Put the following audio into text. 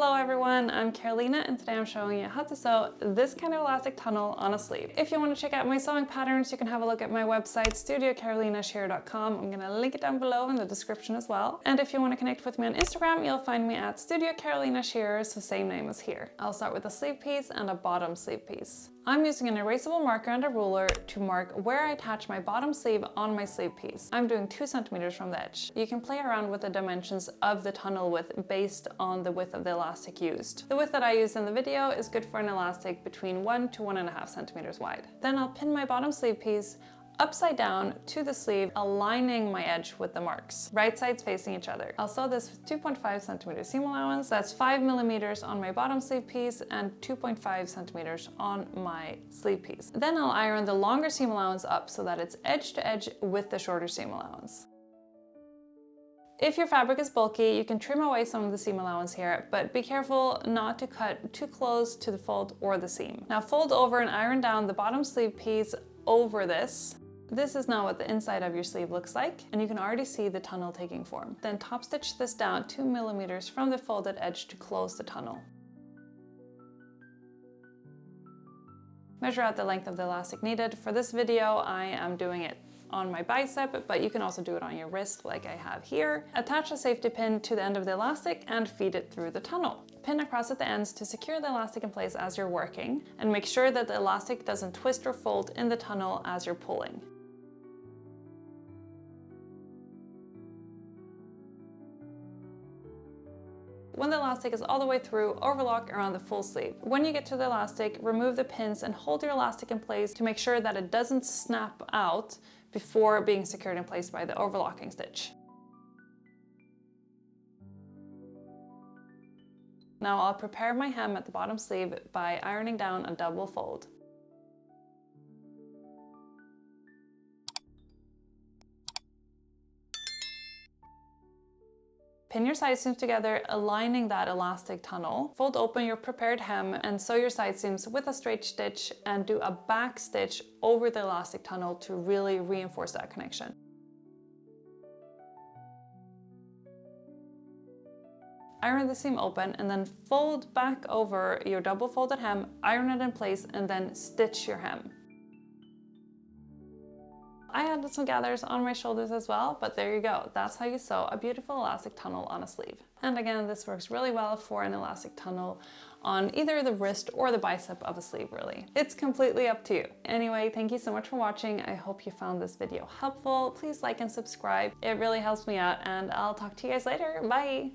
Hello everyone, I'm Carolina and today I'm showing you how to sew this kind of elastic tunnel on a sleeve. If you want to check out my sewing patterns, you can have a look at my website studiocarolinashear.com. I'm going to link it down below in the description as well. And if you want to connect with me on Instagram, you'll find me at studiocarolinashear, so same name as here. I'll start with a sleeve piece and a bottom sleeve piece. I'm using an erasable marker and a ruler to mark where I attach my bottom sleeve on my sleeve piece. I'm doing 2 centimeters from the edge. You can play around with the dimensions of the tunnel width based on the width of the elastic used. The width that I used in the video is good for an elastic between 1 to 1.5 centimeters wide. Then I'll pin my bottom sleeve piece upside down to the sleeve, aligning my edge with the marks, right sides facing each other. I'll sew this with 2.5 centimeter seam allowance. That's 5 millimeters on my bottom sleeve piece and 2.5 centimeters on my sleeve piece. Then I'll iron the longer seam allowance up so that it's edge to edge with the shorter seam allowance. If your fabric is bulky, you can trim away some of the seam allowance here, but be careful not to cut too close to the fold or the seam. Now fold over and iron down the bottom sleeve piece over this. This is now what the inside of your sleeve looks like, and you can already see the tunnel taking form. Then top stitch this down 2 millimeters from the folded edge to close the tunnel. Measure out the length of the elastic needed. For this video, I am doing it on my bicep, but you can also do it on your wrist like I have here. Attach a safety pin to the end of the elastic and feed it through the tunnel. Pin across at the ends to secure the elastic in place as you're working, and make sure that the elastic doesn't twist or fold in the tunnel as you're pulling. When the elastic is all the way through, overlock around the full sleeve. When you get to the elastic, remove the pins and hold your elastic in place to make sure that it doesn't snap out before being secured in place by the overlocking stitch. Now I'll prepare my hem at the bottom sleeve by ironing down a double fold. Pin your side seams together, aligning that elastic tunnel. Fold open your prepared hem and sew your side seams with a straight stitch and do a back stitch over the elastic tunnel to really reinforce that connection. Iron the seam open and then fold back over your double folded hem, iron it in place, and then stitch your hem. I added some gathers on my shoulders as well, but there you go. That's how you sew a beautiful elastic tunnel on a sleeve. And again, this works really well for an elastic tunnel on either the wrist or the bicep of a sleeve, really. It's completely up to you. Anyway, thank you so much for watching. I hope you found this video helpful. Please like and subscribe. It really helps me out, and I'll talk to you guys later. Bye!